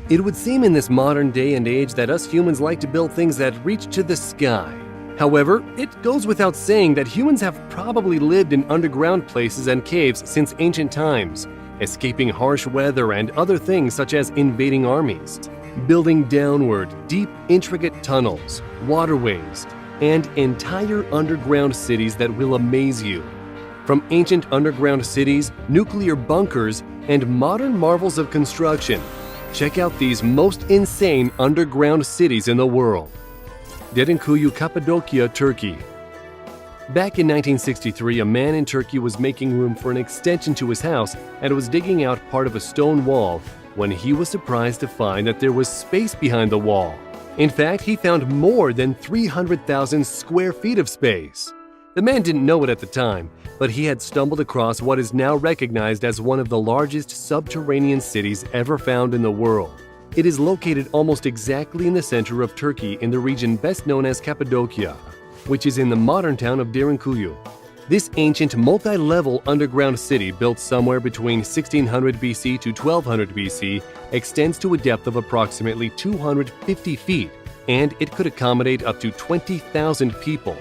It would seem in this modern day and age that us humans like to build things that reach to the sky. However, it goes without saying that humans have probably lived in underground places and caves since ancient times, escaping harsh weather and other things such as invading armies, building downward deep, intricate tunnels, waterways, and entire underground cities that will amaze you. From ancient underground cities, nuclear bunkers, and modern marvels of construction, check out these most insane underground cities in the world. Derinkuyu, Cappadocia, Turkey. Back in 1963, a man in Turkey was making room for an extension to his house and was digging out part of a stone wall when he was surprised to find that there was space behind the wall. In fact, he found more than 300,000 square feet of space. The man didn't know it at the time, but he had stumbled across what is now recognized as one of the largest subterranean cities ever found in the world. It is located almost exactly in the center of Turkey in the region best known as Cappadocia, which is in the modern town of Derinkuyu. This ancient multi-level underground city, built somewhere between 1600 BC to 1200 BC, extends to a depth of approximately 250 feet, and it could accommodate up to 20,000 people.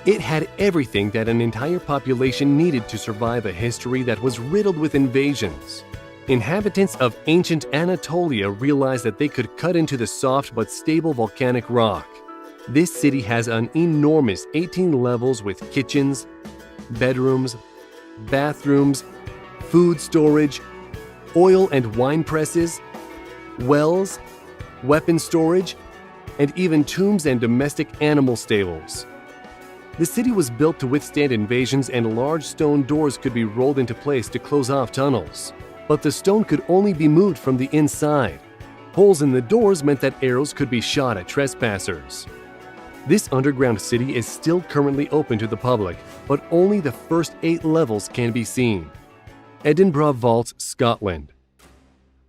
It had everything that an entire population needed to survive a history that was riddled with invasions. Inhabitants of ancient Anatolia realized that they could cut into the soft but stable volcanic rock. This city has an enormous 18 levels with kitchens, bedrooms, bathrooms, food storage, oil and wine presses, wells, weapon storage, and even tombs and domestic animal stables. The city was built to withstand invasions, and large stone doors could be rolled into place to close off tunnels. But the stone could only be moved from the inside. Holes in the doors meant that arrows could be shot at trespassers. This underground city is still currently open to the public, but only the first 8 levels can be seen. Edinburgh Vaults, Scotland.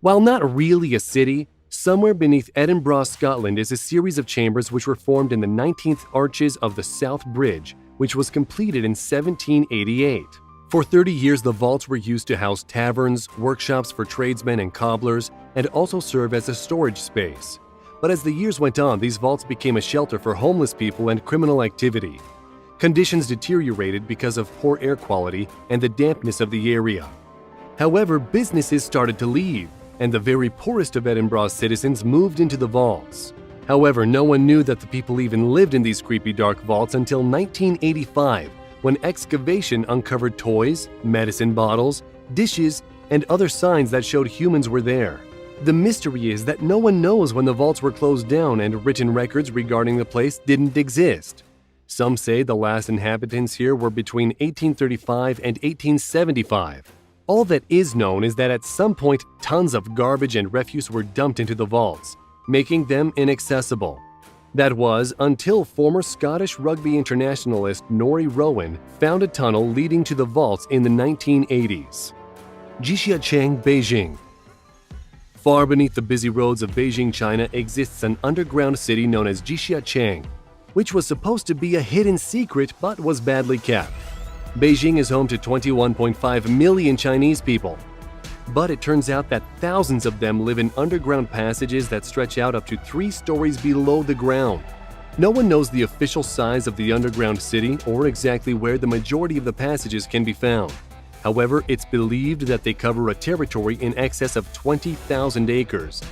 While not really a city, somewhere beneath Edinburgh, Scotland is a series of chambers which were formed in the 19th arches of the South Bridge, which was completed in 1788. For 30 years, the vaults were used to house taverns, workshops for tradesmen and cobblers, and also serve as a storage space. But as the years went on, these vaults became a shelter for homeless people and criminal activity. Conditions deteriorated because of poor air quality and the dampness of the area. However, businesses started to leave, and the very poorest of Edinburgh's citizens moved into the vaults. However, no one knew that the people even lived in these creepy dark vaults until 1985, when excavation uncovered toys, medicine bottles, dishes, and other signs that showed humans were there. The mystery is that no one knows when the vaults were closed down, and written records regarding the place didn't exist. Some say the last inhabitants here were between 1835 and 1875. All that is known is that at some point, tons of garbage and refuse were dumped into the vaults, making them inaccessible. That was until former Scottish rugby internationalist Norrie Rowan found a tunnel leading to the vaults in the 1980s. Jixiacheng, Beijing. Far beneath the busy roads of Beijing, China, exists an underground city known as Jixiacheng, which was supposed to be a hidden secret but was badly kept. Beijing is home to 21.5 million Chinese people, but it turns out that thousands of them live in underground passages that stretch out up to 3 stories below the ground. No one knows the official size of the underground city or exactly where the majority of the passages can be found. However, it's believed that they cover a territory in excess of 20,000 acres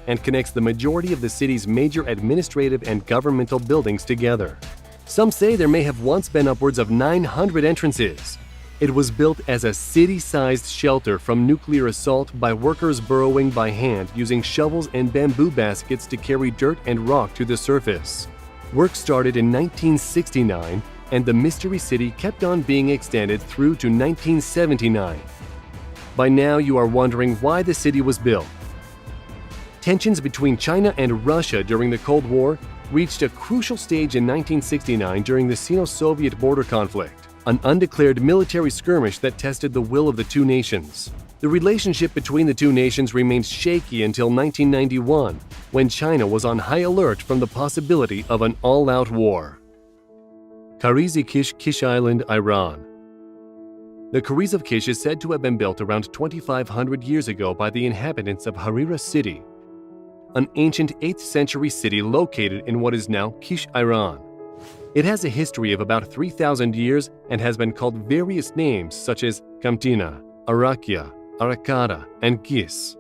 and connects the majority of the city's major administrative and governmental buildings together. Some say there may have once been upwards of 900 entrances. It was built as a city-sized shelter from nuclear assault by workers burrowing by hand using shovels and bamboo baskets to carry dirt and rock to the surface. Work started in 1969, and the Mystery City kept on being extended through to 1979. By now, you are wondering why the city was built. Tensions between China and Russia during the Cold War reached a crucial stage in 1969 during the Sino-Soviet border conflict, an undeclared military skirmish that tested the will of the two nations. The relationship between the two nations remained shaky until 1991, when China was on high alert from the possibility of an all-out war. Karizi Kish, Kish Island, Iran. The Kariz of Kish is said to have been built around 2,500 years ago by the inhabitants of Harira city, an ancient 8th century city located in what is now Kish, Iran. It has a history of about 3,000 years and has been called various names such as Kamtina, Arakia, Arakara, and Gis.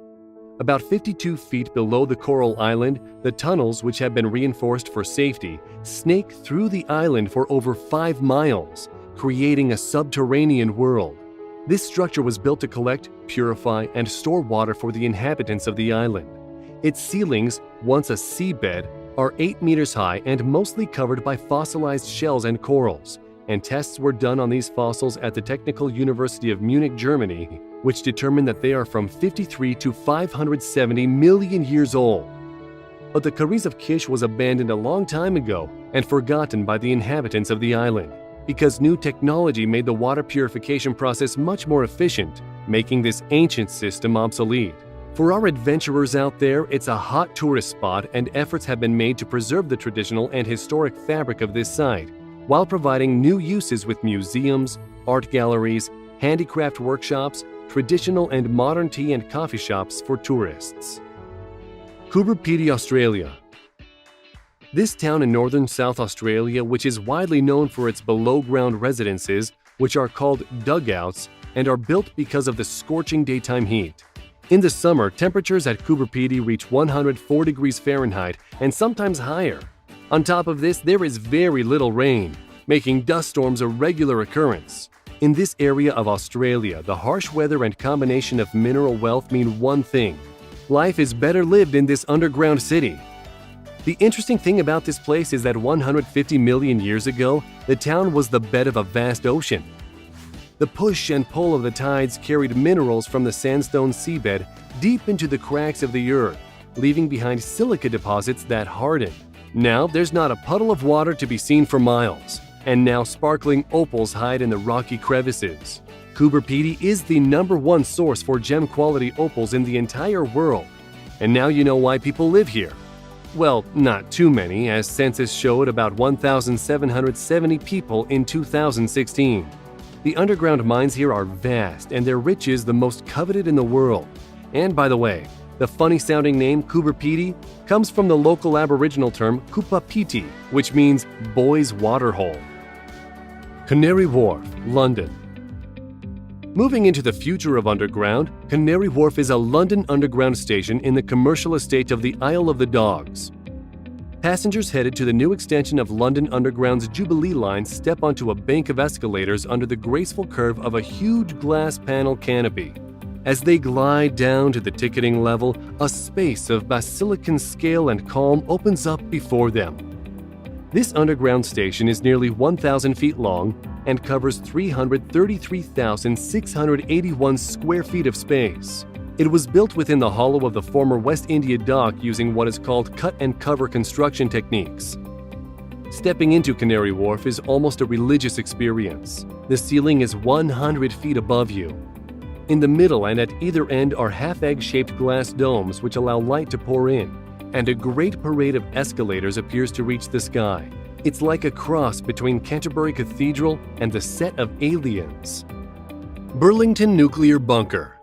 About 52 feet below the coral island, the tunnels, which have been reinforced for safety, snake through the island for over 5 miles, creating a subterranean world. This structure was built to collect, purify, and store water for the inhabitants of the island. Its ceilings, once a seabed, are 8 meters high and mostly covered by fossilized shells and corals, and tests were done on these fossils at the Technical University of Munich, Germany, which determined that they are from 53 to 570 million years old. But the Kariz of Kish was abandoned a long time ago and forgotten by the inhabitants of the island, because new technology made the water purification process much more efficient, making this ancient system obsolete. For our adventurers out there, it's a hot tourist spot, and efforts have been made to preserve the traditional and historic fabric of this site, while providing new uses with museums, art galleries, handicraft workshops, traditional and modern tea and coffee shops for tourists. Coober Pedy, Australia. This town in northern South Australia, which is widely known for its below-ground residences, which are called dugouts and are built because of the scorching daytime heat. In the summer, temperatures at Coober Pedy reach 104 degrees Fahrenheit and sometimes higher. On top of this, there is very little rain, making dust storms a regular occurrence. In this area of Australia, the harsh weather and combination of mineral wealth mean one thing: life is better lived in this underground city. The interesting thing about this place is that 150 million years ago, the town was the bed of a vast ocean. The push and pull of the tides carried minerals from the sandstone seabed deep into the cracks of the earth, leaving behind silica deposits that hardened. Now there's not a puddle of water to be seen for miles, and now sparkling opals hide in the rocky crevices. Coober Pedy is the #1 source for gem-quality opals in the entire world. And now you know why people live here. Well, not too many, as census showed about 1,770 people in 2016. The underground mines here are vast, and their riches the most coveted in the world. And by the way, the funny-sounding name Coober Pedy comes from the local Aboriginal term Kupa Piti, which means boy's waterhole. Canary Wharf, London. Moving into the future of underground, Canary Wharf is a London underground station in the commercial estate of the Isle of the Dogs. Passengers headed to the new extension of London Underground's Jubilee line step onto a bank of escalators under the graceful curve of a huge glass panel canopy. As they glide down to the ticketing level, a space of basilican scale and calm opens up before them. This underground station is nearly 1,000 feet long and covers 333,681 square feet of space. It was built within the hollow of the former West India Dock using what is called cut-and-cover construction techniques. Stepping into Canary Wharf is almost a religious experience. The ceiling is 100 feet above you. In the middle and at either end are half-egg-shaped glass domes which allow light to pour in, and a great parade of escalators appears to reach the sky. It's like a cross between Canterbury Cathedral and the set of Aliens. Burlington Nuclear Bunker.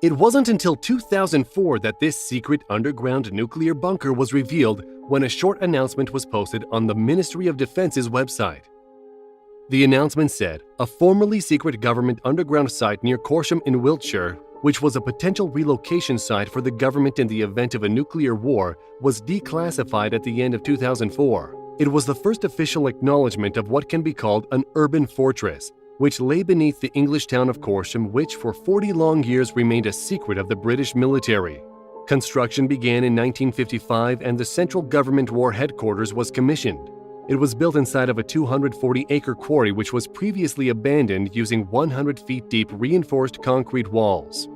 It wasn't until 2004 that this secret underground nuclear bunker was revealed when a short announcement was posted on the Ministry of Defense's website. The announcement said, a formerly secret government underground site near Corsham in Wiltshire, which was a potential relocation site for the government in the event of a nuclear war, was declassified at the end of 2004. It was the first official acknowledgement of what can be called an urban fortress, which lay beneath the English town of Corsham, which for 40 long years remained a secret of the British military. Construction began in 1955 and the Central Government War Headquarters was commissioned. It was built inside of a 240-acre quarry which was previously abandoned using 100 feet deep reinforced concrete walls.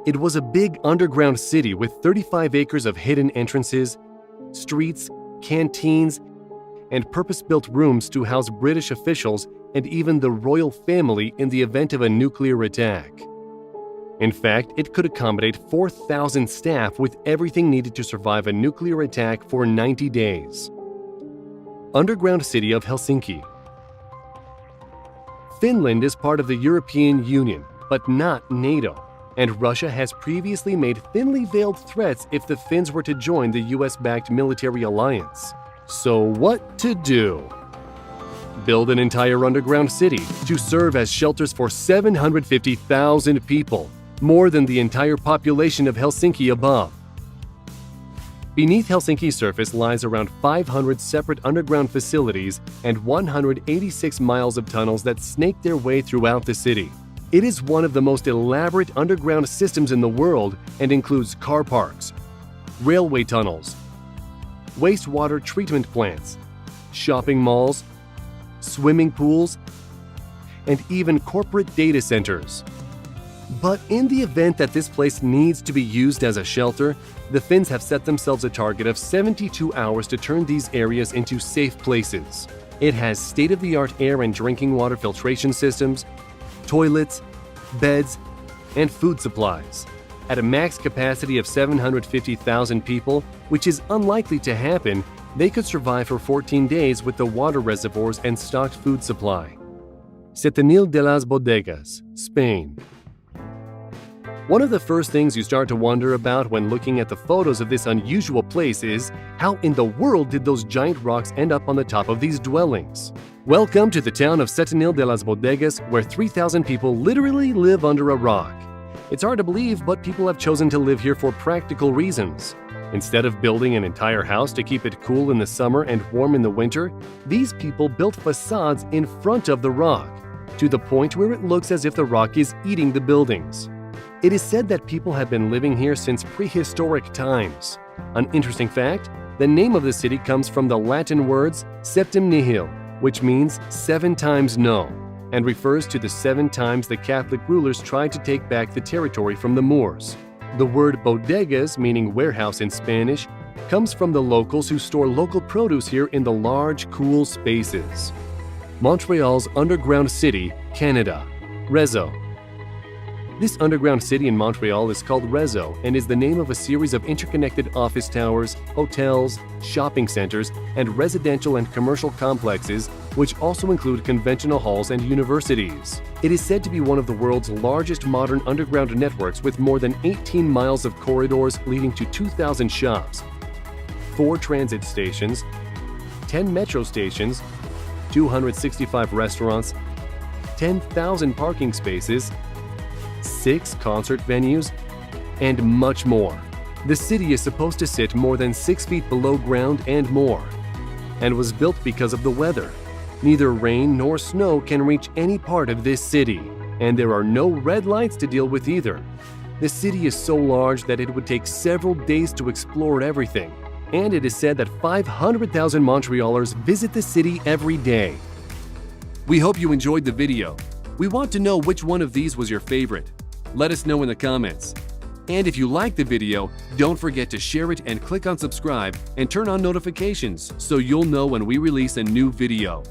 It was a big underground city with 35 acres of hidden entrances, streets, canteens, and purpose-built rooms to house British officials and even the royal family in the event of a nuclear attack. In fact, it could accommodate 4,000 staff with everything needed to survive a nuclear attack for 90 days. Underground city of Helsinki. Finland is part of the European Union, but not NATO, and Russia has previously made thinly veiled threats if the Finns were to join the US-backed military alliance. So what to do? Build an entire underground city to serve as shelters for 750,000 people, more than the entire population of Helsinki above. Beneath Helsinki's surface lies around 500 separate underground facilities and 186 miles of tunnels that snake their way throughout the city. It is one of the most elaborate underground systems in the world and includes car parks, railway tunnels, wastewater treatment plants, shopping malls, swimming pools, and even corporate data centers. But in the event that this place needs to be used as a shelter, the Finns have set themselves a target of 72 hours to turn these areas into safe places. It has state-of-the-art air and drinking water filtration systems, toilets, beds, and food supplies. At a max capacity of 750,000 people, which is unlikely to happen, they could survive for 14 days with the water reservoirs and stocked food supply. Setenil de las Bodegas, Spain. One of the first things you start to wonder about when looking at the photos of this unusual place is, how in the world did those giant rocks end up on the top of these dwellings? Welcome to the town of Setenil de las Bodegas, where 3,000 people literally live under a rock. It's hard to believe, but people have chosen to live here for practical reasons. Instead of building an entire house to keep it cool in the summer and warm in the winter, these people built facades in front of the rock, to the point where it looks as if the rock is eating the buildings. It is said that people have been living here since prehistoric times. An interesting fact, the name of the city comes from the Latin words septem nihil, which means 7 times no, and refers to the 7 times the Catholic rulers tried to take back the territory from the Moors. The word bodegas, meaning warehouse in Spanish, comes from the locals who store local produce here in the large, cool spaces. Montreal's underground city, Canada, Réseau. This underground city in Montreal is called Réseau and is the name of a series of interconnected office towers, hotels, shopping centers, and residential and commercial complexes, which also include conventional halls and universities. It is said to be one of the world's largest modern underground networks with more than 18 miles of corridors leading to 2,000 shops, 4 transit stations, 10 metro stations, 265 restaurants, 10,000 parking spaces, 6 concert venues, and much more. The city is supposed to sit more than 6 feet below ground and more, and was built because of the weather. Neither rain nor snow can reach any part of this city, and there are no red lights to deal with either. The city is so large that it would take several days to explore everything, and it is said that 500,000 Montrealers visit the city every day. We hope you enjoyed the video. We want to know which one of these was your favorite. Let us know in the comments. And if you liked the video, don't forget to share it and click on subscribe and turn on notifications so you'll know when we release a new video.